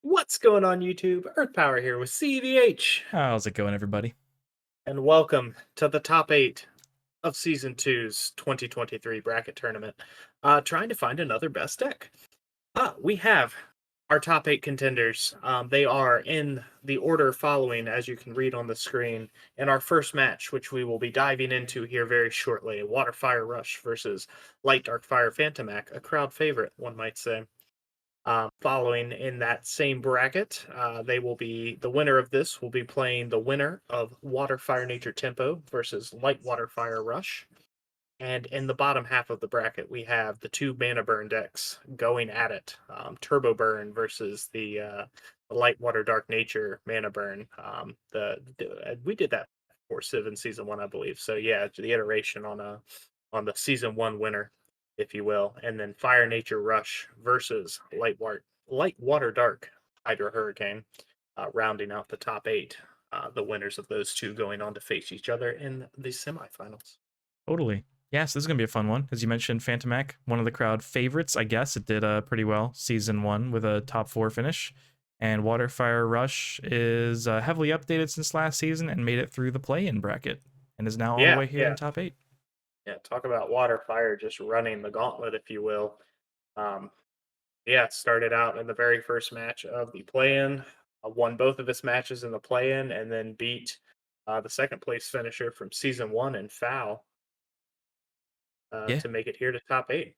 What's going on YouTube? Earth Power here with CVH, How's it going, everybody? and welcome to the top 8 of Season two's 2023 bracket tournament. Trying to find another best deck. We have our top 8 contenders. They are in the order following, as you can read on the screen, in our first match, which we will be diving into here very shortly. Water Fire Rush versus Light Dark Fire Phantomach, a crowd favorite, one might say. Following in that same bracket, the winner of this will be playing the winner of Water Fire Nature Tempo versus Light Water Fire Rush. And in the bottom half of the bracket, we have the two mana burn decks going at it. Turbo Burn versus the Light Water Dark Nature mana burn. We did that for Civ in season one, I believe. So yeah, the iteration on the season one winner, if you will, and then Fire Nature Rush versus Light Water Dark Hydra Hurricane, rounding out the top 8. The winners of those two going on to face each other in the semifinals. Totally. Yes, this is gonna be a fun one. As you mentioned, Phantomach, one of the crowd favorites. I guess it did pretty well season 1 with a top 4 finish. And Waterfire Rush is heavily updated since last season and made it through the play-in bracket and is now all the Yeah, way here yeah. in top 8. Yeah, talk about water fire just running the gauntlet, if you will. Um, yeah, it started out in the very first match of the play-in, won both of his matches in the play-in, and then beat the second place finisher from season one in Foul Yeah, to make it here to top 8,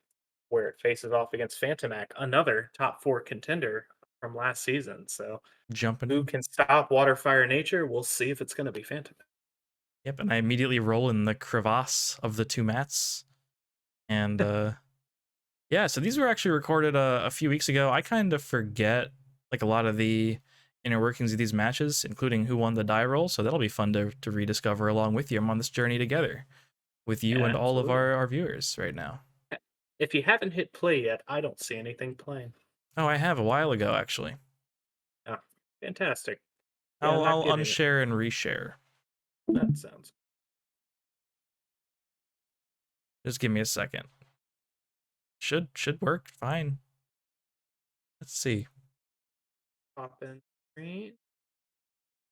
where it faces off against Phantomach, another top 4 contender from last season. So jumping who in. can stop water fire nature? We'll see if it's going to be Phantomach. Yep, and I immediately roll in the crevasse of the two mats. And yeah, so these were actually recorded a few weeks ago. I kind of forget like a lot of the inner workings of these matches, including who won the die roll. So that'll be fun to rediscover along with you. I'm on this journey together with you Yeah, and all of absolutely. our viewers right now. If you haven't hit play yet, I don't see anything playing. Oh, I have a while ago actually. Oh, fantastic. Yeah, I'm I'll not I'll getting it. unshare and reshare. That sounds Just give me a second. Should work fine. Let's see. pop in screen.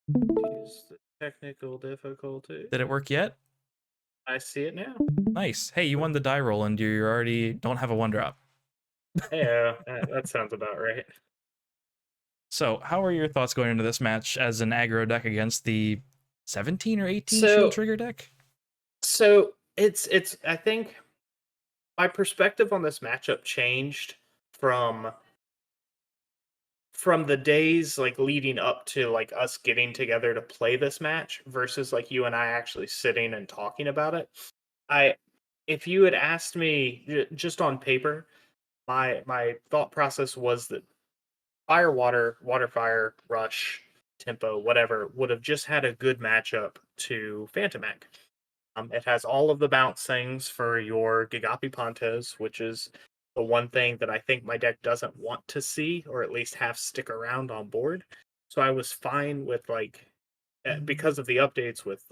Use the technical difficulty. Did it work yet? I see it now. Nice. Hey, you won the die roll and you already don't have a one drop. Yeah, that sounds about right. So, how are your thoughts going into this match as an aggro deck against the 17 or 18 shield So, trigger deck? so it's. I think my perspective on this matchup changed from from the days like leading up to like us getting together to play this match versus like you and I actually sitting and talking about it. I If you had asked me just on paper, my thought process was that Fire Water, Water Fire, Rush, Tempo, whatever would have just had a good matchup to Phantomach. It has all of the bounce things for your Gigapi Pontes, which is the one thing that I think my deck doesn't want to see, or at least have stick around on board. So I was fine with because of the updates with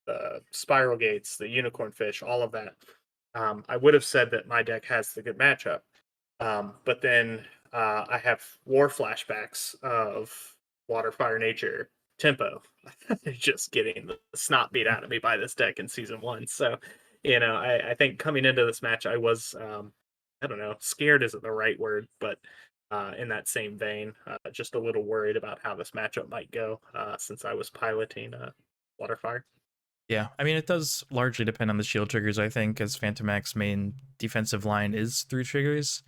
the Spiral Gates, the Unicorn Fish, all of that. I would have said that my deck has the good matchup. But then I have war flashbacks of Water, Fire, Nature, Tempo, just getting the snot beat out of me by this deck in season one. So, I think coming into this match, I was, I don't know, scared isn't the right word, but in that same vein, just a little worried about how this matchup might go since I was piloting Waterfire. Yeah, I mean, it does largely depend on the shield triggers, I think, as Phantomach's main defensive line is through triggers.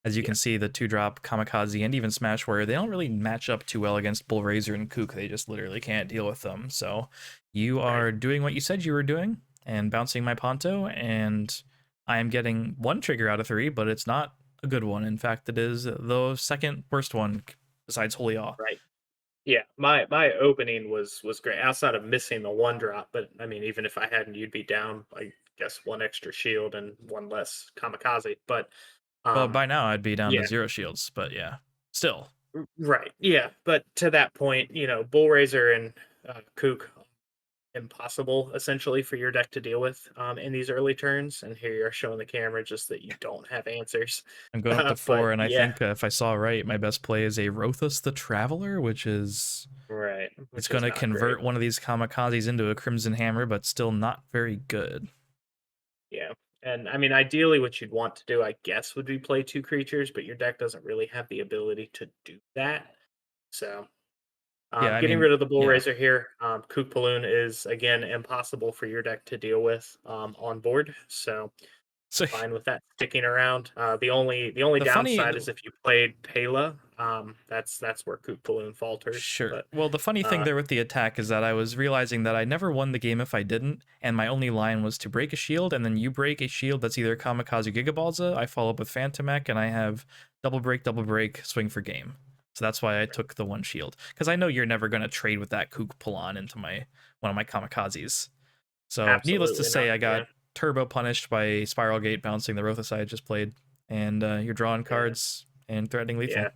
As you Yeah, can see, the 2-drop Kamikaze and even Smash Warrior, they don't really match up too well against Bull Razor and Kook. They just literally can't deal with them. So you right. are doing what you said you were doing and bouncing my Ponto, and I am getting one trigger out of 3, but it's not a good one. In fact, it is the second worst one besides Holy Awe. Right. Yeah, my opening was great outside of missing the one drop, but I mean, even if I hadn't, you'd be down, I guess, one extra shield and one less kamikaze. But Well, um, by now I'd be down to yeah, 0 shields, but yeah, still. right, yeah. But to that point, Bullraiser and Kook impossible essentially for your deck to deal with in these early turns. And here you're showing the camera just that you don't have answers. I'm going up to But 4, and I yeah, think if I saw right, my best play is a Rothus the Traveler, which is right, it's which going is to not great. convert one of these kamikazes into a Crimson Hammer, but still not very good. Yeah. And I mean, ideally, what you'd want to do, I guess, would be play two creatures, but your deck doesn't really have the ability to do that. So, Yeah, I getting mean, rid of the Bull yeah. Raiser here, Kook Balloon is again impossible for your deck to deal with on board. So, So fine with that sticking around. The only the funny, downside is if you played Pela, that's where Kook Balloon falters. sure. But Well, the funny thing uh, there with the attack is that I was realizing that I never won the game if I didn't, and my only line was to break a shield, and then you break a shield that's either Kamikaze Gigabalza, I follow up with Phantomach, and I have double break, swing for game. So that's why I took the one shield. Because I know you're never going to trade with that Kook Palan into my one of my Kamikazes. So needless to absolutely say, not. I Yeah, got turbo punished by Spiral Gate bouncing the Rothus I just played, and you're drawing yeah, cards and threatening lethal. yeah.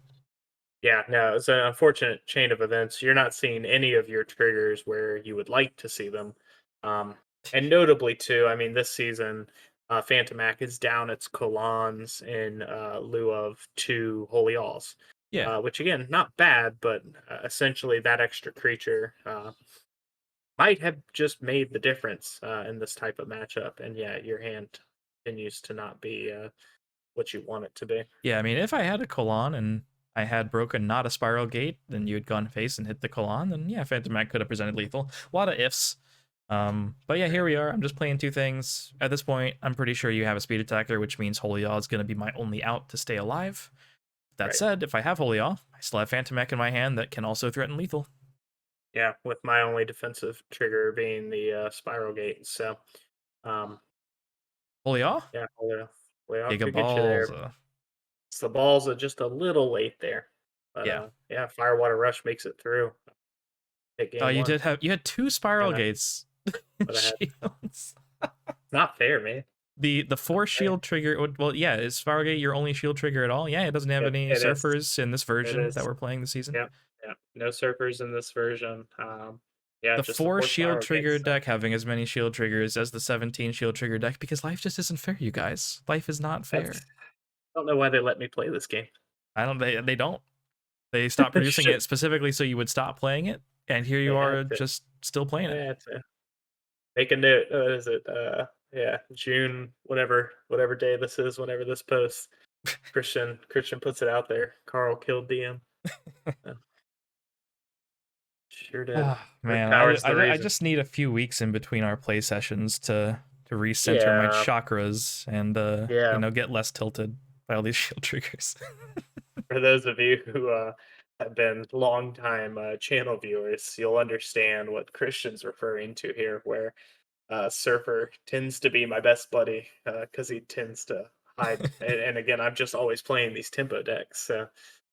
Yeah, no, it's an unfortunate chain of events. You're not seeing any of your triggers where you would like to see them. Um, and notably, too, I mean, this season, Phantomach is down its colons in lieu of two Holy Alls, Yeah. which, again, not bad, but essentially that extra creature might have just made the difference in this type of matchup. And yeah, your hand continues to not be what you want it to be. Yeah, I mean, if I had a Colon and I had broken not a Spiral Gate, then you had gone face and hit the Colon, then yeah, Phantomach could have presented lethal. A lot of ifs. But yeah, here we are. I'm just playing two things. At this point, I'm pretty sure you have a speed attacker, which means Holy Awe is going to be my only out to stay alive. That Right. said, if I have Holy Awe, I still have Phantomach in my hand that can also threaten lethal. Yeah, with my only defensive trigger being the spiral gate. So, um, Holy Awe? yeah, Leo Giga could get you Balls. there. So the balls are just a little late there, but Yeah. yeah, Firewater Rush makes it through. Hit Oh, game one, you had two Spiral and I Gates. but I had Shields. not fair, man. The Not 4 fair. shield trigger, well, yeah, is Fargate your only shield trigger at all? Yeah, it doesn't have any It is. surfers in this It version that is. we're playing this season. Yep. Yep. No surfers in this version. Yeah, The just 4 supports shield spiral trigger gates. So deck having as many shield triggers as the 17 shield trigger deck because life just isn't fair, you guys. Life is not that's. fair. I don't know why they let me play this game. I don't they don't. They stopped producing Should it specifically so you would stop playing it, and here you they had are to? just still playing it. They had to. Make a note. Is it? Yeah, June, whatever day this is, whenever this posts. Christian puts it out there. Carl killed DM. Uh, Sure did. Ah, Earth man, power's the I reason. just need a few weeks in between our play sessions to recenter my Yeah, chakras and yeah. get less tilted by all these shield triggers. For those of you who have been longtime channel viewers, you'll understand what Christian's referring to here, where Surfer tends to be my best buddy because he tends to hide. And again, I'm just always playing these tempo decks, so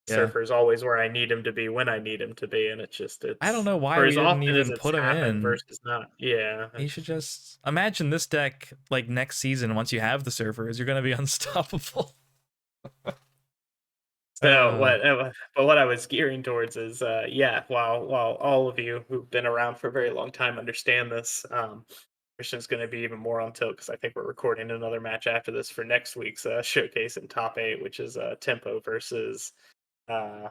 Yeah. Surfer's always where I need him to be when I need him to be, and I don't it's know why for we as didn't often as even it's put him happened in. versus not. Yeah, You should it's just imagine this deck like next season once you have the surfers, you're gonna be unstoppable. so Uh but what I was gearing towards is yeah, while all of you who've been around for a very long time understand this, Christian's going to be even more on tilt because I think we're recording another match after this for next week's showcase in top eight, which is Tempo versus uh,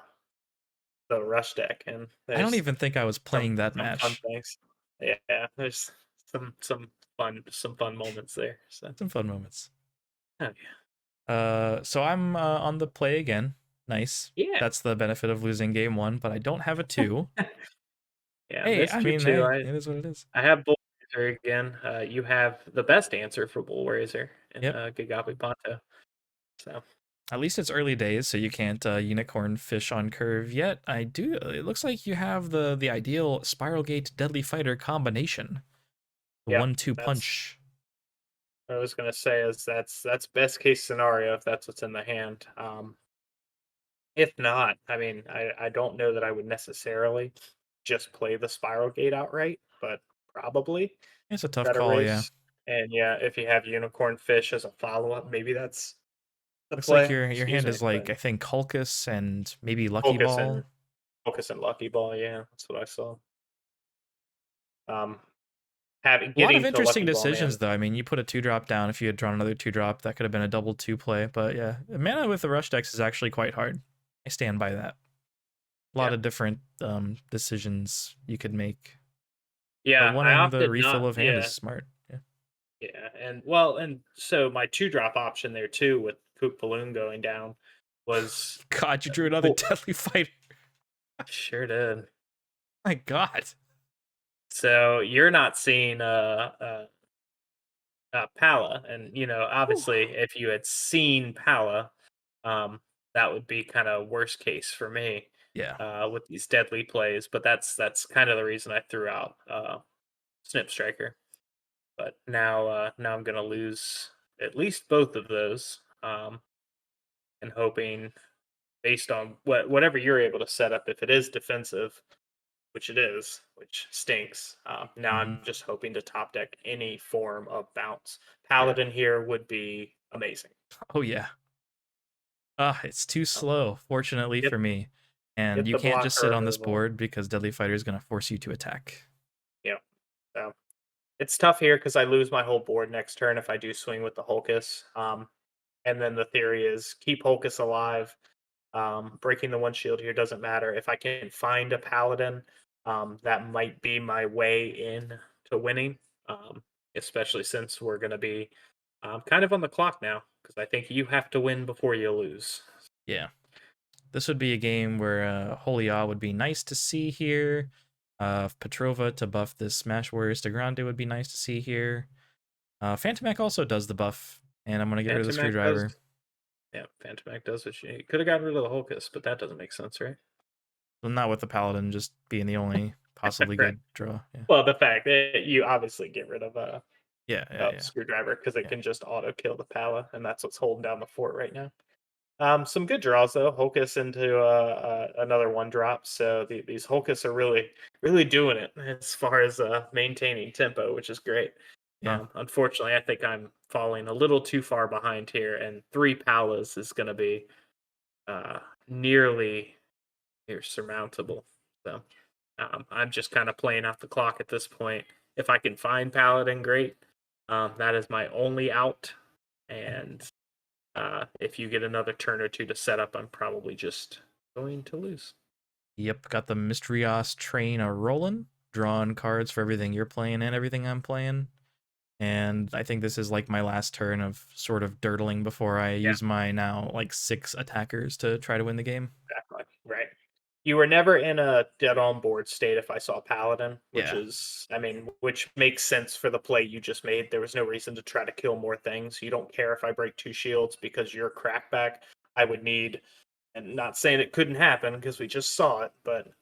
the Rush deck, and I don't there's even think I was some playing that some fun match. things. Yeah, there's some fun moments there. So Some fun moments. oh, So I'm on the play again. Nice. yeah, That's the benefit of losing game one, but I don't have a two. yeah, yeah. Hey, I Missed you mean, too. hey, I it is what it is. I have Bull Razor again. You have the best answer for Bull Razor in Yep. Gagapi Ponto. So At least it's early days, so you can't unicorn fish on curve yet. I do. It looks like you have the ideal Spiral Gate Deadly Fighter combination. The yeah, 1-2 that's punch. I was gonna say is that's best case scenario if that's what's in the hand. If not, I mean, I don't know that I would necessarily just play the Spiral Gate outright, but probably It's a tough better call, yeah. race. And yeah, if you have Unicorn Fish as a follow up, maybe that's the Looks like play. your Excuse hand me, is but like I think Culcus and maybe Lucky focus Ball. and focus and Lucky Ball. Yeah, that's what I saw. Um, having A lot of getting to interesting Lucky Ball decisions, Man. though. I mean, you put a 2-drop down. If you had drawn another 2-drop, that could have been a double 2 play. But yeah, mana with the rush decks is actually quite hard. I stand by that. A lot Yeah. of different decisions you could make. But Yeah, I wanting the opted refill not. of hand is Yeah, smart. Yeah. yeah, and well, and so my 2-drop option there too with Poop Balloon going down was God, you drew another cool. deadly fighter. Sure did. My God. So you're not seeing Pala, and Whew. obviously, if you had seen Pala, that would be kind of worst case for me Yeah. with these deadly plays. But that's kind of the reason I threw out Snip Striker. But now I'm gonna lose at least both of those, and hoping based on whatever you're able to set up, if it is defensive, which it is, which stinks. Now Mhm. I'm just hoping to top deck any form of bounce. Yeah. Paladin here would be amazing. Oh yeah. It's too Um, slow, fortunately get for me. And get you the can't just sit blocker on this removal. board because Deadly Fighter is going to force you to attack. Yeah. So it's tough here because I lose my whole board next turn if I do swing with the Hulkus. And then the theory is keep Hulkus alive. Breaking the one shield here doesn't matter. If I can find a paladin, that might be my way in to winning. Especially since we're going to be kind of on the clock now, because I think you have to win before you lose. Yeah. This would be a game where Holy Awe would be nice to see here. Petrova to buff this Smash Warriors to Grande would be nice to see here. Phantomach also does the buff, and I'm going to get rid of the Phantomach does, Screwdriver. yeah, Phantomach does what you could have gotten rid of the Hulkus, but that doesn't make sense, right? Well, not with the Paladin just being the only possibly Right. good draw. Yeah. Well, the fact that you obviously get rid of Yeah, yeah, a yeah. screwdriver because it Yeah. can just auto kill the Pala, and that's what's holding down the fort right now. Some good draws though. Hulkus into another one drop. So these Hulkus are really doing it as far as maintaining tempo, which is great. Yeah. Unfortunately, I think I'm falling a little too far behind here, and 3 Palas is going to be uh, nearly near surmountable. So I'm just kind of playing off the clock at this point. If I can find Paladin, great. That is my only out, and if you get another turn or two to set up, I'm probably just going to lose. Yep, got the Mysterious train a rolling, drawing cards for everything you're playing and everything I'm playing. And I think this is like my last turn of sort of dirtling before I Yeah, use my now like 6 attackers to try to win the game. exactly. Right. You were never in a dead on board state if I saw Paladin, which Yeah. is, I mean, which makes sense for the play you just made. There was no reason to try to kill more things. You don't care if I break 2 shields because you're crackback. I would need, and not saying it couldn't happen because we just saw it, but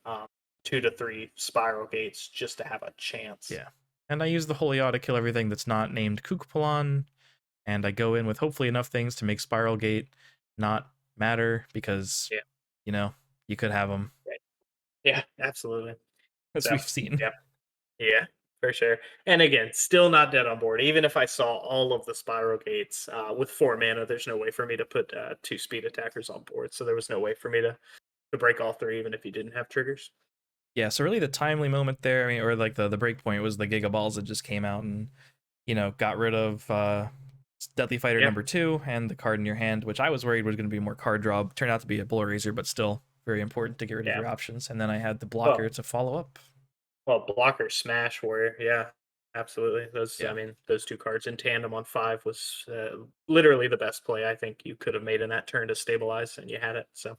2 to 3 spiral gates just to have a chance. Yeah. And I use the Holy Awe to kill everything that's not named Kukpalan, and I go in with hopefully enough things to make Spiral Gate not matter because, Yeah. you know, you could have them, Right. Yeah, absolutely. as So, we've seen. yeah. Yeah, for sure. And again, still not dead on board. Even if I saw all of the spiral gates with 4 mana, there's no way for me to put 2 speed attackers on board. So there was no way for me to break all 3, even if you didn't have triggers. Yeah, so really the timely moment there, I mean, or like the break point was the Giga Balls that just came out and, got rid of Deadly Fighter Yeah, number 2 and the card in your hand, which I was worried was going to be more card draw. Turned out to be a Bull Razor, but still very important to get rid of yeah. your options. And then I had the blocker Well, to follow up. well, blocker smash warrior. Yeah, absolutely. Those, I Yeah. mean, those 2 cards in tandem on 5 was literally the best play I think you could have made in that turn to stabilize, and you had it. So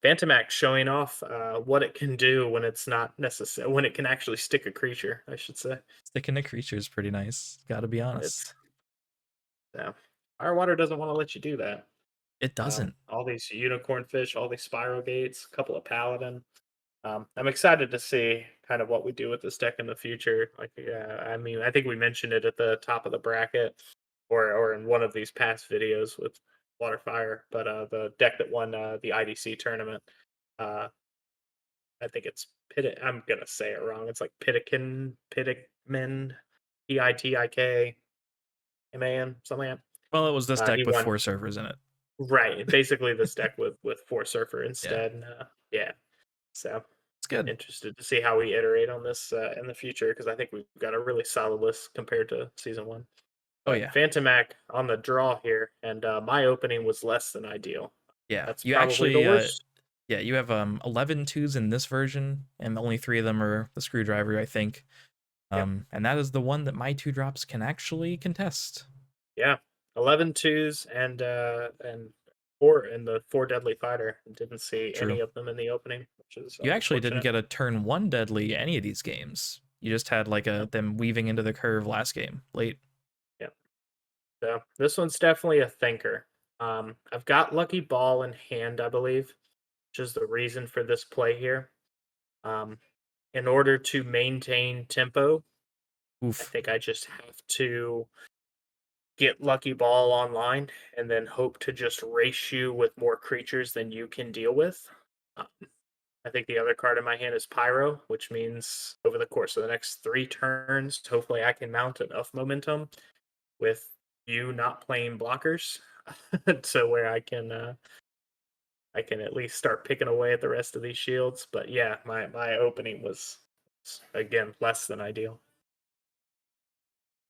Phantomach showing off what it can do when it's not necessary, when it can actually stick a creature, I should say. Sticking to creature is pretty nice, gotta be honest. It's Firewater doesn't want to let you do that. It doesn't. All these unicorn fish, all these spiral gates, a couple of paladin. I'm excited to see kind of what we do with this deck in the future. Like, I mean, I think we mentioned it at the top of the bracket, or in one of these past videos with Waterfire. But the deck that won the IDC tournament, uh, I think it's Pit. I'm gonna say it wrong. It's like Pitikman, Pitikman, something like Well, it was this that. deck He with won. 4 servers in it. Right, basically this deck with 4 Surfer Yeah. instead. Yeah, so. It's good. Interested to see how we iterate on this in the future because I think we've got a really solid list compared to season one. Oh But yeah. Phantomach on the draw here, and my opening was less than ideal. Yeah. That's You probably the actually worst. yeah, you have 11 twos in this version, and only 3 of them are the screwdriver, I think. Yeah, And that is the one that my 2 drops can actually contest. yeah. 11 twos and four in the four deadly fighter. Didn't see True. any of them in the opening, which is You actually didn't unfortunate. get a turn 1 deadly any of these games. You just had like Yeah, a them weaving into the curve last game late. yeah. So this one's definitely a thinker. I've got Lucky Ball in hand, I believe, which is the reason for this play here. Um, in order to maintain tempo, I Oof. think I just have to get Lucky Ball online and then hope to just race you with more creatures than you can deal with. Um, I think the other card in my hand is Pyro, which means over the course of the next 3 turns, hopefully I can mount enough momentum with you not playing blockers to where I can at least start picking away at the rest of these shields. But yeah, my opening was again less than ideal.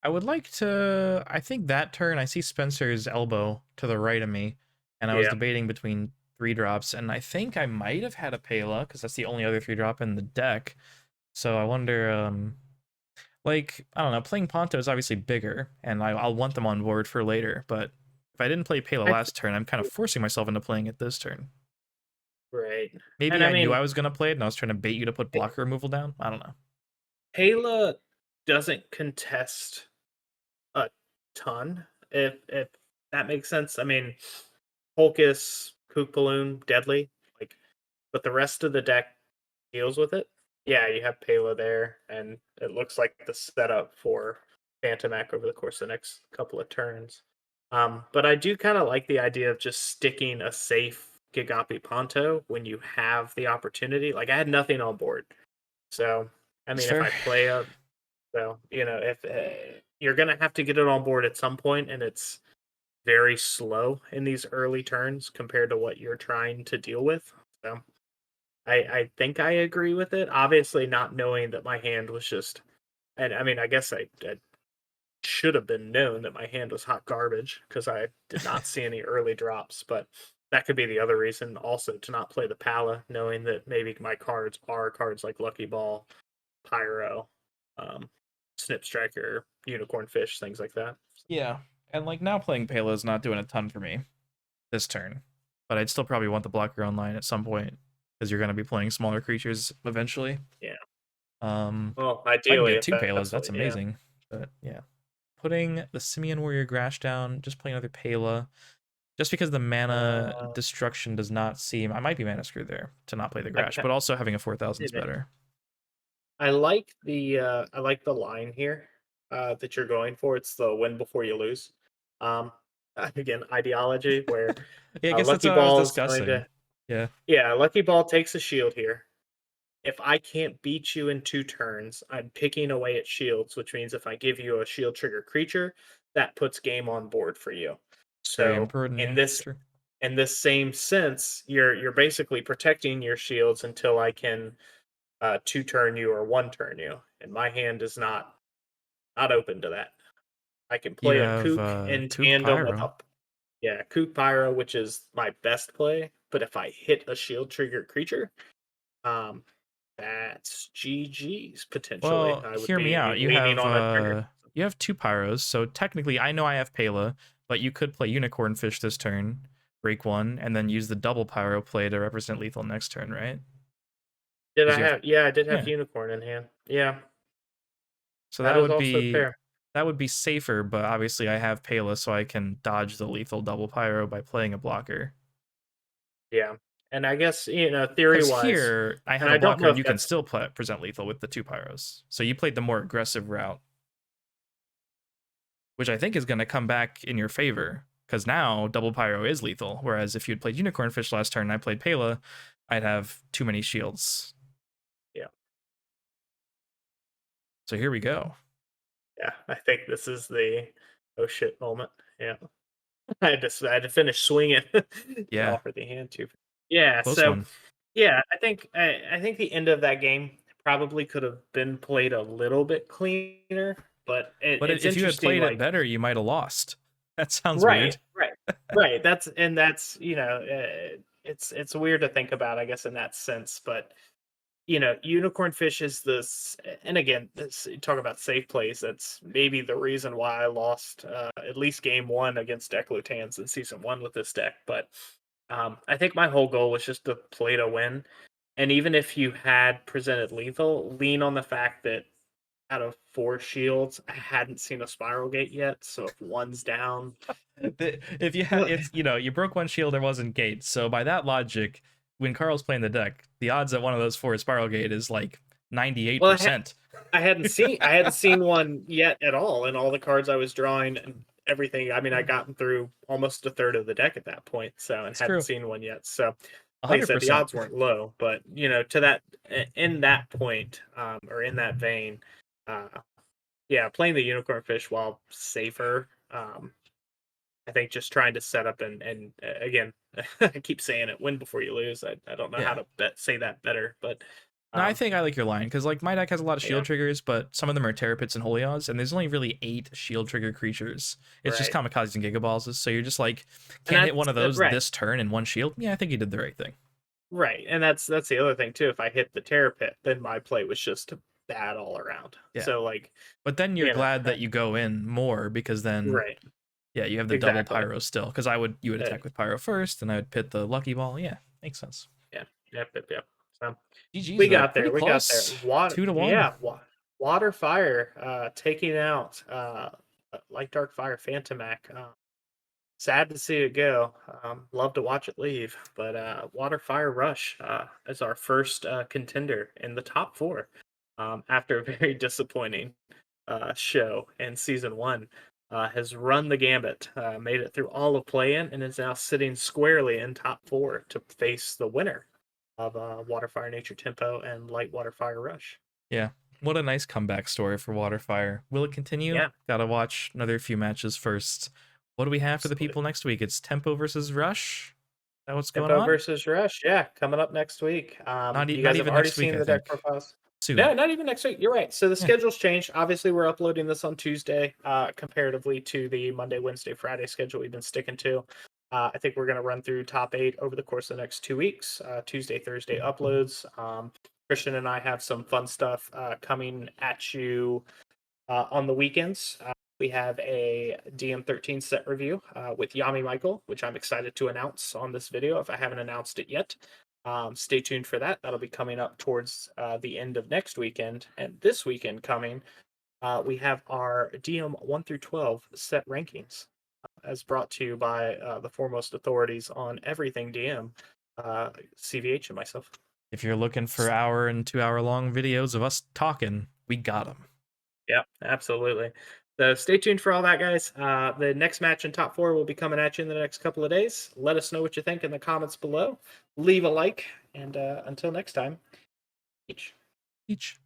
I would like to. I think that turn, I see Spencer's elbow to the right of me, and I was Yeah, debating between 3 drops, and I think I might have had a Pela because that's the only other 3 drop in the deck. So I wonder, like, I don't know, playing Ponto is obviously bigger, and I'll want them on board for later, but if I didn't play Pela I last turn, I'm kind of think forcing myself into playing it this turn. right. And Maybe I I knew mean, I was going to play it, and I was trying to bait you to put blocker removal down. I don't know. Pela doesn't contest a ton, if that makes sense. I mean, Holkus, Kook Deadly, like, but the rest of the deck deals with it. Yeah, you have Pela there, and it looks like the setup for Phantomach over the course of the next couple of turns. But I do kind of like the idea of just sticking a safe Gigapi Ponto when you have the opportunity. Like I had nothing on board, so I That's mean, if fair. I play a so, if you're gonna have to get it on board at some point, and it's very slow in these early turns compared to what you're trying to deal with. So, I think I agree with it. Obviously, not knowing that my hand was just, and I mean, I guess I should have been known that my hand was hot garbage because I did not see any early drops. But that could be the other reason, also, to not play the Pala, knowing that maybe my cards are cards like Lucky Ball, Pyro, um, Snip Striker, Unicorn Fish, things like that. Yeah. And like now playing Pela is not doing a ton for me this turn, but I'd still probably want the blocker online at some point because you're going to be playing smaller creatures eventually. Yeah. Um, Well, if I can ideally, get if 2 Pelas, that's that's what, yeah. amazing. But yeah, putting the Simian Warrior Grash down, just playing another Pela, just because the mana Uh, destruction does not seem. I might be mana screwed there to not play the I Grash, ca- but also having a 4,000 is better. I like the line here that you're going for. It's the win before you lose. Um, again, ideology where Yeah, I guess that's Lucky what I was Ball is going discussing. to, Yeah, yeah, Lucky Ball takes a shield here. If I can't beat you in 2 turns, I'm picking away at shields, which means if I give you a shield trigger creature, that puts game on board for you. very So important. in Yeah, this true. in this same sense, you're basically protecting your shields until I can 2 turn you or 1 turn you, and my hand is not open to that. I can You play a have kook in Took tandem with Pyro. a yeah kook pyro, which is my best play. But if I hit a shield trigger creature, um, that's GG's potentially. Well, I would hear me be out. leaning on a trigger. You have 2 Pyros, so technically I know I have Pela, but you could play Unicorn Fish this turn, break 1, and then use the double Pyro play to represent lethal next turn, right? Did Because I you have have? Yeah, I did have yeah. unicorn in hand. Yeah, So that is also fair. that would be safer, but obviously I have Pela, so I can dodge the lethal double Pyro by playing a blocker. Yeah, and I guess theory Because wise, here I and have a I don't blocker know and if you can that's still present lethal with the 2 Pyros. So you played the more aggressive route, which I think is going to come back in your favor. Because now double pyro is lethal. Whereas if you'd played Unicorn Fish last turn and I played Pela, I'd have too many shields. yeah. So here we go. Yeah, I think this is the oh shit moment. Yeah, I had to finish swinging to Yeah, offer the hand to. Yeah, close so one. Yeah, I think the end of that game probably could have been played a little bit cleaner, but But it's if you had interesting. played it Like, better, you might have lost. That sounds right, weird. right, right. That's it's weird to think about, I guess, in that sense. But unicorn fish is this, and again, you talk about safe plays. That's maybe the reason why I lost at least game one against Declutans in season one with this deck. But I think my whole goal was just to play to win. And even if you had presented lethal, lean on the fact that out of four shields, I hadn't seen a spiral gate yet. So if one's down, If you had, it's you broke one shield, there wasn't gate. So by that logic, when Carl's playing the deck, the odds that one of those four is spiral gate is like well, 98%. I hadn't seen one yet at all, and all the cards I was drawing and everything. I mean, I gotten through almost a third of the deck at that point, so and It's hadn't true. seen one yet. So, like I said, the 100%. odds weren't low, but to that in that point, or in that vein, uh, yeah, playing the unicorn fish while safer. I think just trying to set up and again, I keep saying it, win before you lose. I don't know how Yeah. to say that better, but No, I um, think I like your line because like my deck has a lot of yeah, shield triggers, but some of them are Terror Pits and Holy Odds, and there's only really 8 shield trigger creatures. It's just right. Kamikazes and Gigaballs, so you're just like, And can't hit one that's of those right. this turn in one shield. Yeah, I think you did the right thing. Right, and that's the other thing too. If I hit the terror pit, then my play was just bad all around. Yeah, So like, but then you're you know, glad that you go in more because then right, yeah, you have the double exactly. pyro still. Because you would attack with pyro first, and I would pit the lucky ball. Yeah, makes sense. Yeah, yep. So GG's we though, got pretty there. We got there. close, Water, 2-1. yeah, water fire, taking out like dark fire Phantomach. Sad to see it go. Love to watch it leave, but Water Fire Rush is our first contender in the top four after a very disappointing show in season one. Has run the gambit, made it through all of play-in, and is now sitting squarely in top four to face the winner of Water Fire Nature Tempo and Light Water Fire Rush. Yeah, what a nice comeback story for Waterfire. Will it continue? Yeah, Gotta watch another few matches first. What do we have for the absolutely. people next week? It's Tempo versus Rush. Is that what's going Tempo on? versus Rush, yeah, coming up next week. You Not guys have even already next week, seen I the deck think. profiles. Soon. No, not even next week. You're right. So the Yeah. schedule's changed. Obviously, we're uploading this on Tuesday, comparatively to the Monday, Wednesday, Friday schedule we've been sticking to. I think we're going to run through top 8 over the course of the next 2 weeks. Tuesday, Thursday uploads. Christian and I have some fun stuff coming at you on the weekends. We have a DM13 set review with Yami Michael, which I'm excited to announce on this video if I haven't announced it yet. Stay tuned for that. That'll be coming up towards the end of next weekend. And this weekend coming, we have our DM 1 through 12 set rankings as brought to you by the foremost authorities on everything DM, CVH and myself. If you're looking for hour and 2 hour long videos of us talking, we got them. Yeah, absolutely. So stay tuned for all that, guys. The next match in top four will be coming at you in the next couple of days. Let us know what you think in the comments below. Leave a like, and until next time, each. Each.